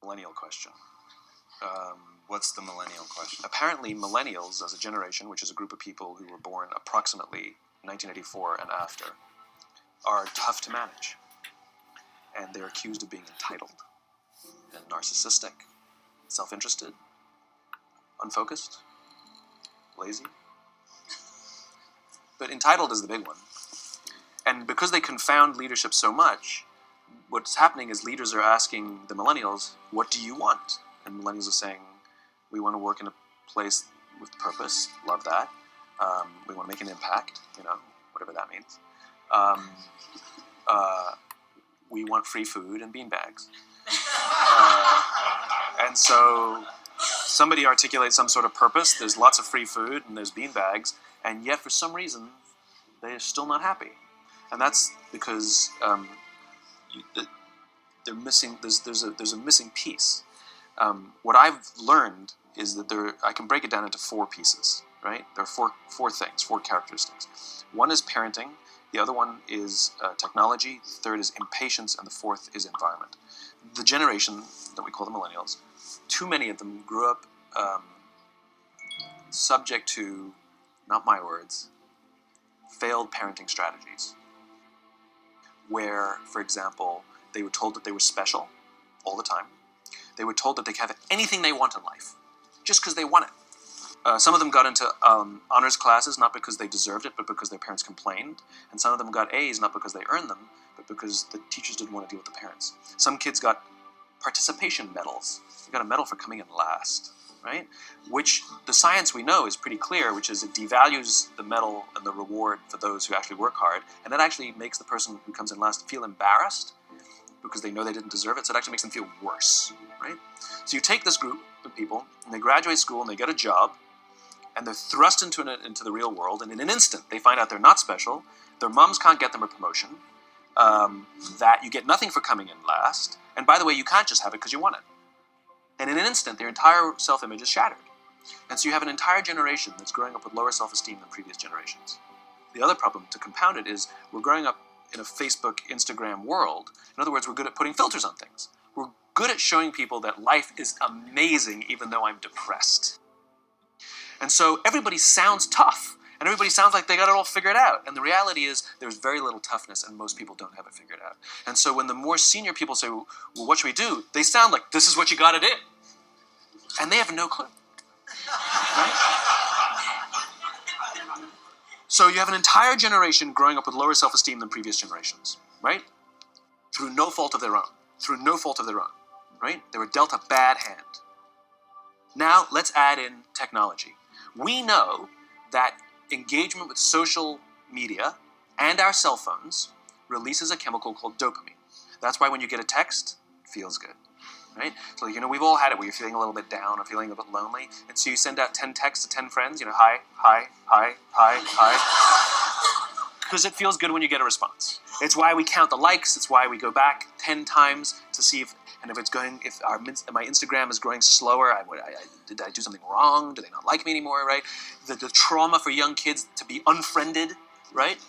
Millennial question. What's the millennial question? Apparently, millennials as a generation, which is a group of people who were born approximately 1984 and after, are tough to manage. And they're accused of being entitled and narcissistic, self-interested, unfocused, lazy. But entitled is the big one. And because they confound leadership so much, what's happening is leaders are asking the millennials, what do you want? And millennials are saying, we want to work in a place with purpose, love that. We want to make an impact, whatever that means. We want free food and beanbags. And so somebody articulates some sort of purpose, there's lots of free food and there's beanbags, and yet for some reason, they're still not happy. And that's because they're missing, there's a missing piece. What I've learned is that I can break it down into 4 pieces, right? There are four things, 4 characteristics. One is parenting, the other one is technology, the third is impatience, and the fourth is environment. The generation that we call the millennials, too many of them grew up subject to, not my words, failed parenting strategies. Where, for example, they were told that they were special all the time. They were told that they could have anything they want in life, just because they want it. Some of them got into honors classes, not because they deserved it, but because their parents complained. And some of them got A's, not because they earned them, but because the teachers didn't want to deal with the parents. Some kids got participation medals. They got a medal for coming in last, right? Which the science we know is pretty clear, which is it devalues the medal and the reward for those who actually work hard. And that actually makes the person who comes in last feel embarrassed because they know they didn't deserve it. So it actually makes them feel worse, right? So you take this group of people and they graduate school and they get a job and they're thrust into the real world, and in an instant they find out they're not special, their moms can't get them a promotion, that you get nothing for coming in last, and by the way, you can't just have it because you want it. And in an instant, their entire self-image is shattered. And so you have an entire generation that's growing up with lower self-esteem than previous generations. The other problem, to compound it, is we're growing up in a Facebook, Instagram world. In other words, we're good at putting filters on things. We're good at showing people that life is amazing even though I'm depressed. And so everybody sounds tough, and everybody sounds like they got it all figured out. And the reality is there's very little toughness, and most people don't have it figured out. And so when the more senior people say, well, what should we do? They sound like, this is what you got to do. And they have no clue. Right? So you have an entire generation growing up with lower self-esteem than previous generations, right? Through no fault of their own. Through no fault of their own, right? They were dealt a bad hand. Now, let's add in technology. We know that engagement with social media and our cell phones releases a chemical called dopamine. That's why when you get a text, it feels good, right? So, we've all had it where you're feeling a little bit down or feeling a bit lonely, and so you send out 10 texts to 10 friends, hi, hi, hi, hi, hi, because it feels good when you get a response. It's why we count the likes, it's why we go back 10 times to see if my Instagram is growing slower, did I do something wrong? Do they not like me anymore, right? The trauma for young kids to be unfriended, right?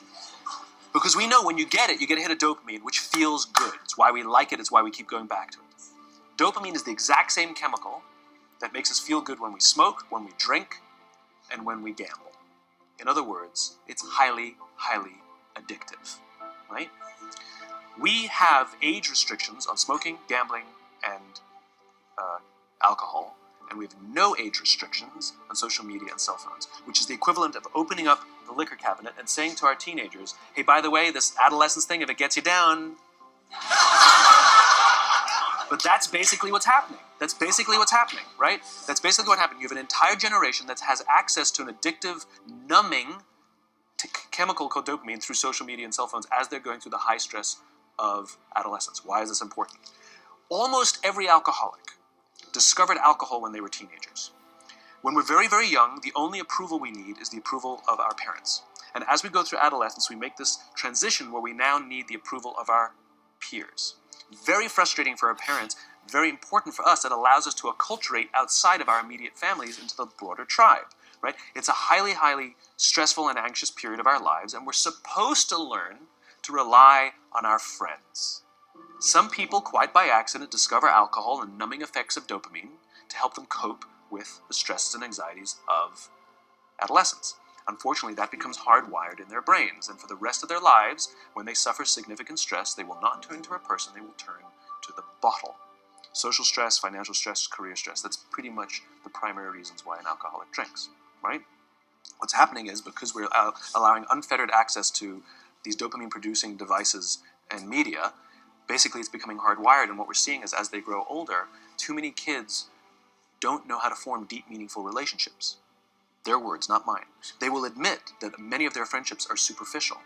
Because we know when you get it, you get a hit of dopamine, which feels good. It's why we like it, it's why we keep going back to it. Dopamine is the exact same chemical that makes us feel good when we smoke, when we drink, and when we gamble. In other words, it's highly, highly addictive, right? We have age restrictions on smoking, gambling, and alcohol, and we have no age restrictions on social media and cell phones, which is the equivalent of opening up the liquor cabinet and saying to our teenagers, hey, by the way, this adolescence thing, if it gets you down... But that's basically what's happening. That's basically what's happening, right? That's basically what happened. You have an entire generation that has access to an addictive, numbing chemical called dopamine through social media and cell phones as they're going through the high stress of adolescence. Why is this important? Almost every alcoholic discovered alcohol when they were teenagers. When we're very, very young, the only approval we need is the approval of our parents. And as we go through adolescence, we make this transition where we now need the approval of our peers. Very frustrating for our parents, very important for us. It allows us to acculturate outside of our immediate families into the broader tribe, right? It's a highly, highly stressful and anxious period of our lives, and we're supposed to learn to rely on our friends. Some people, quite by accident, discover alcohol and numbing effects of dopamine to help them cope with the stresses and anxieties of adolescence. Unfortunately, that becomes hardwired in their brains, and for the rest of their lives, when they suffer significant stress, they will not turn to a person, they will turn to the bottle. Social stress, financial stress, career stress, that's pretty much the primary reasons why an alcoholic drinks, right? What's happening is, because we're allowing unfettered access to these dopamine-producing devices and media, basically it's becoming hardwired, and what we're seeing is, as they grow older, too many kids don't know how to form deep, meaningful relationships. Their words, not mine. They will admit that many of their friendships are superficial.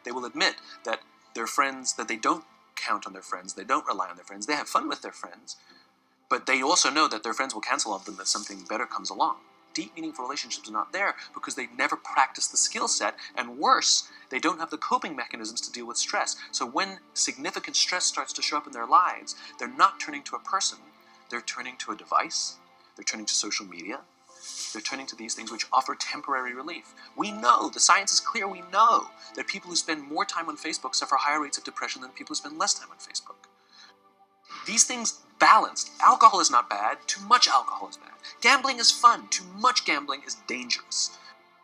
They will admit that their friends, that they don't count on their friends, they don't rely on their friends, they have fun with their friends, but they also know that their friends will cancel on them if something better comes along. Deep, meaningful relationships are not there because they never practice the skill set, and worse, they don't have the coping mechanisms to deal with stress. So when significant stress starts to show up in their lives, they're not turning to a person, they're turning to a device, they're turning to social media, they're turning to these things which offer temporary relief. We know, the science is clear, we know that people who spend more time on Facebook suffer higher rates of depression than people who spend less time on Facebook. These things balanced. Alcohol is not bad, too much alcohol is bad. Gambling is fun, too much gambling is dangerous.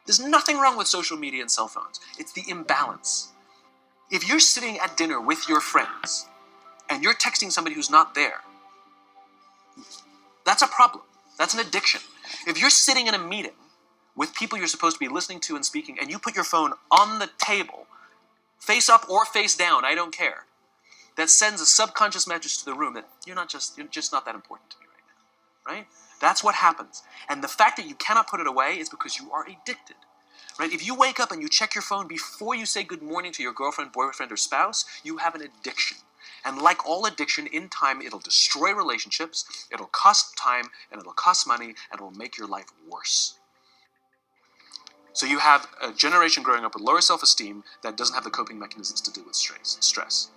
There's nothing wrong with social media and cell phones. It's the imbalance. If you're sitting at dinner with your friends and you're texting somebody who's not there, that's a problem. That's an addiction. If you're sitting in a meeting with people you're supposed to be listening to and speaking, and you put your phone on the table, face up or face down, I don't care, that sends a subconscious message to the room that you're just not that important to me right now, right? That's what happens. And the fact that you cannot put it away is because you are addicted, right? If you wake up and you check your phone before you say good morning to your girlfriend, boyfriend, or spouse, you have an addiction. And like all addiction, in time, it'll destroy relationships, it'll cost time, and it'll cost money, and it'll make your life worse. So you have a generation growing up with lower self-esteem that doesn't have the coping mechanisms to deal with stress.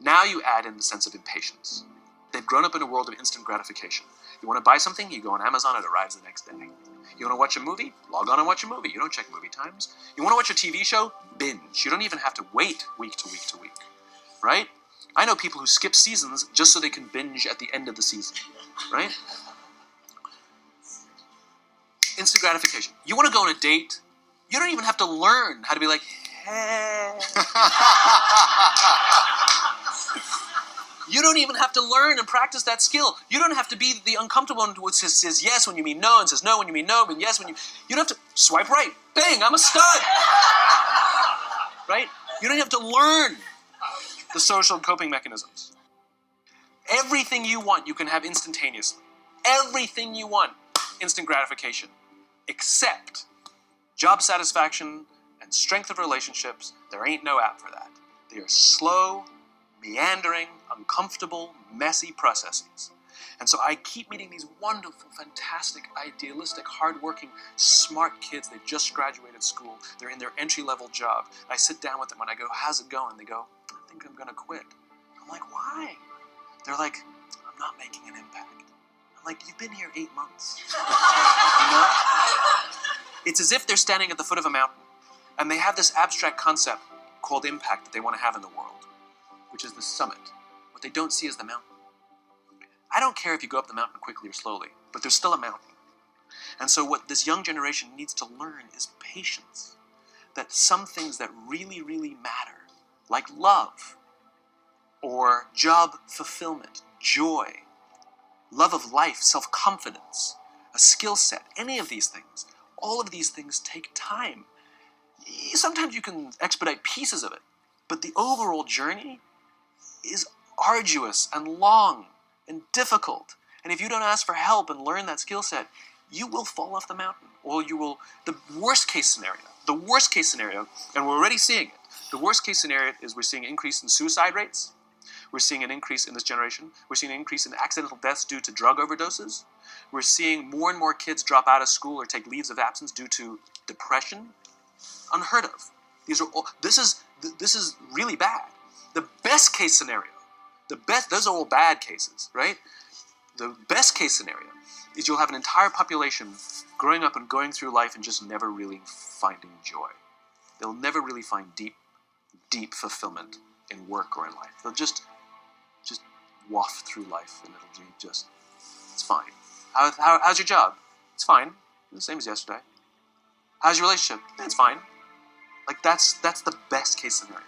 Now you add in the sense of impatience. They've grown up in a world of instant gratification. You want to buy something, you go on Amazon, it arrives the next day. You want to watch a movie? Log on and watch a movie. You don't check movie times. You want to watch a TV show? Binge. You don't even have to wait week to week to week, right? I know people who skip seasons just so they can binge at the end of the season, right? Instant gratification. You want to go on a date? You don't even have to learn how to be like, hey. You don't even have to learn and practice that skill. You don't have to be the uncomfortable one who says yes when you mean no, and says no when you mean no, but yes when you... You don't have to swipe right. Bang, I'm a stud. Right? You don't have to learn the social coping mechanisms. Everything you want, you can have instantaneously. Everything you want, instant gratification. Except job satisfaction and strength of relationships, there ain't no app for that. They are slow, meandering, uncomfortable, messy processes. And so I keep meeting these wonderful, fantastic, idealistic, hardworking, smart kids. They've just graduated school. They're in their entry-level job. I sit down with them and I go, how's it going? They go, I think I'm going to quit. I'm like, why? They're like, I'm not making an impact. I'm like, you've been here 8 months. You know? It's as if they're standing at the foot of a mountain and they have this abstract concept called impact that they want to have in the world, which is the summit. What they don't see is the mountain. I don't care if you go up the mountain quickly or slowly, but there's still a mountain. And so what this young generation needs to learn is patience. That some things that really, really matter, like love, or job fulfillment, joy, love of life, self-confidence, a skill set, any of these things, all of these things take time. Sometimes you can expedite pieces of it, but the overall journey is arduous and long and difficult. And if you don't ask for help and learn that skill set, you will fall off the mountain. Or you will, the worst case scenario, and we're already seeing it, the worst case scenario is we're seeing an increase in suicide rates. We're seeing an increase in this generation. We're seeing an increase in accidental deaths due to drug overdoses. We're seeing more and more kids drop out of school or take leaves of absence due to depression. Unheard of. These are all, this is really bad. The best case scenario, those are all bad cases, right? The best case scenario is you'll have an entire population growing up and going through life and just never really finding joy. They'll never really find deep fulfillment in work or in life. They'll just just waft through life and it'll be just, it's fine. How's your job? It's fine. The same as yesterday. How's your relationship? It's fine. Like that's the best case scenario.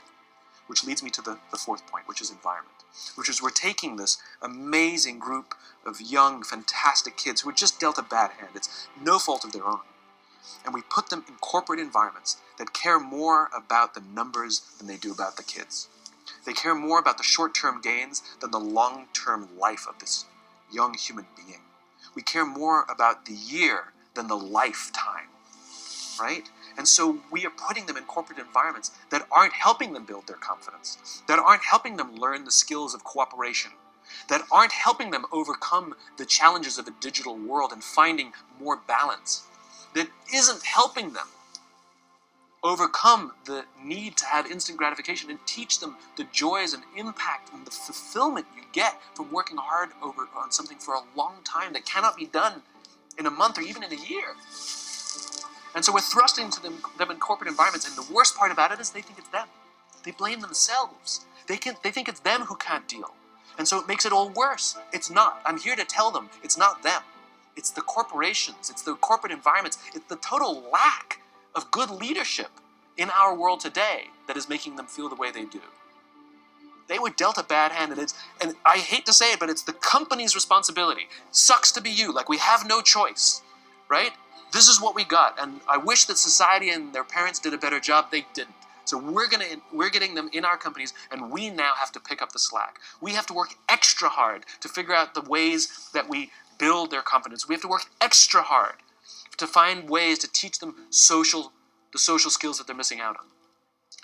Which leads me to the fourth point, which is environment. Which is we're taking this amazing group of young, fantastic kids who were just dealt a bad hand. It's no fault of their own. And we put them in corporate environments that care more about the numbers than they do about the kids. They care more about the short-term gains than the long-term life of this young human being. We care more about the year than the lifetime, right? And so we are putting them in corporate environments that aren't helping them build their confidence, that aren't helping them learn the skills of cooperation, that aren't helping them overcome the challenges of a digital world and finding more balance, that isn't helping them overcome the need to have instant gratification and teach them the joys and impact and the fulfillment you get from working hard on something for a long time that cannot be done in a month or even in a year. And so we're thrusting to them in corporate environments, and the worst part about it is they think it's them. They blame themselves. They think it's them who can't deal. And so it makes it all worse. It's not. I'm here to tell them it's not them. It's the corporations. It's the corporate environments. It's the total lack of good leadership in our world today that is making them feel the way they do. They were dealt a bad hand, and I hate to say it, but it's the company's responsibility. Sucks to be you. Like, we have no choice, right? This is what we got, and I wish that society and their parents did a better job. They didn't. So we're getting them in our companies, and we now have to pick up the slack. We have to work extra hard to figure out the ways that we build their confidence. We have to work extra hard to find ways to teach them the social skills that they're missing out on.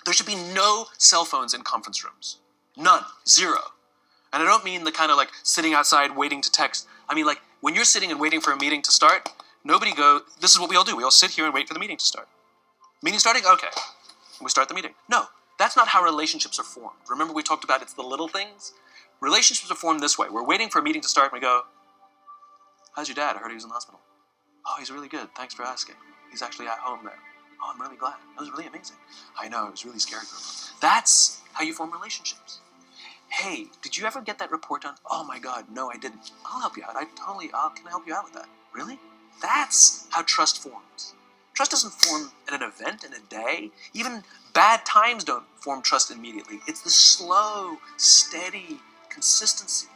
There should be no cell phones in conference rooms. None. Zero. And I don't mean the kind of like sitting outside waiting to text. I mean like when you're sitting and waiting for a meeting to start, this is what we all do. We all sit here and wait for the meeting to start. Meeting starting? Okay. We start the meeting. No, that's not how relationships are formed. Remember we talked about it's the little things? Relationships are formed this way. We're waiting for a meeting to start and we go, how's your dad? I heard he was in the hospital. Oh, he's really good. Thanks for asking. He's actually at home there. Oh, I'm really glad. That was really amazing. I know, it was really scary for him. That's how you form relationships. Hey, did you ever get that report done? Oh my God, no, I didn't. I'll help you out. Can I help you out with that? Really? That's how trust forms. Trust doesn't form at an event in a day. Even bad times don't form trust immediately. It's the slow, steady consistency.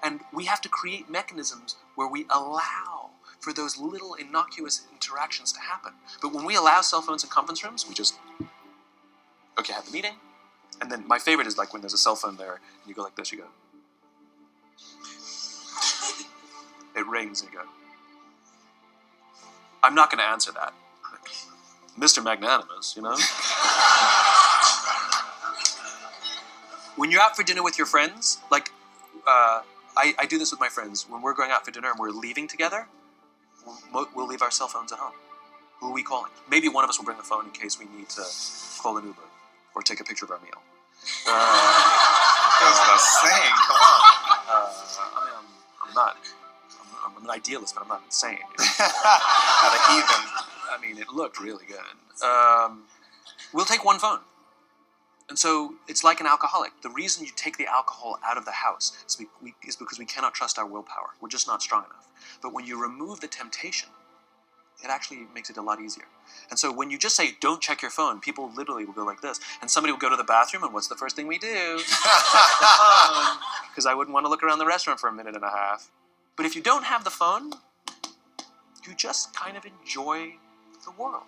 And we have to create mechanisms where we allow for those little innocuous interactions to happen. But when we allow cell phones in conference rooms, we just, okay, have the meeting. And then my favorite is like when there's a cell phone there, and you go like this, you go. It rings and you go. I'm not going to answer that. Mr. Magnanimous, you know? When you're out for dinner with your friends, like, I do this with my friends. When we're going out for dinner and we're leaving together, we'll leave our cell phones at home. Who are we calling? Maybe one of us will bring the phone in case we need to call an Uber or take a picture of our meal. That's what I was saying. Come on. I'm not. I'm an idealist, but I'm not insane. Not a heathen. I mean, it looked really good. We'll take one phone. And so it's like an alcoholic. The reason you take the alcohol out of the house is because we cannot trust our willpower. We're just not strong enough. But when you remove the temptation, it actually makes it a lot easier. And so when you just say, don't check your phone, people literally will go like this. And somebody will go to the bathroom, and what's the first thing we do? Because I wouldn't want to look around the restaurant for a minute and a half. But if you don't have the phone, you just kind of enjoy the world.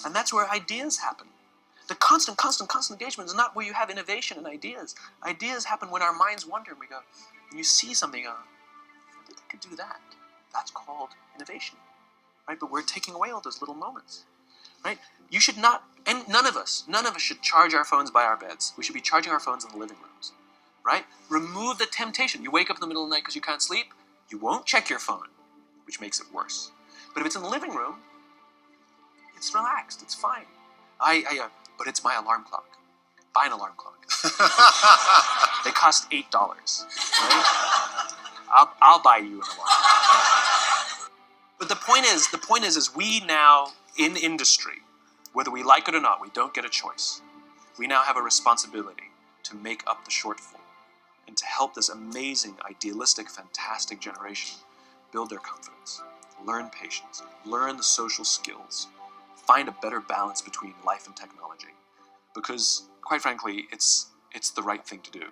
And that's where ideas happen. The constant engagement is not where you have innovation and ideas. Ideas happen when our minds wander and we go, and you see something, you go, I think I could do that. That's called innovation, right? But we're taking away all those little moments, right? You should not, and none of us should charge our phones by our beds. We should be charging our phones in the living rooms, right? Remove the temptation. You wake up in the middle of the night because you can't sleep, you won't check your phone, which makes it worse. But if it's in the living room, it's relaxed, it's fine. But it's my alarm clock. Buy an alarm clock. They cost $8, right? I'll buy you an alarm clock. But the point is we now, in industry, whether we like it or not, we don't get a choice. We now have a responsibility to make up the shortfall. and to help this amazing, idealistic, fantastic generation build their confidence, learn patience, learn the social skills, find a better balance between life and technology. Because, quite frankly, it's the right thing to do.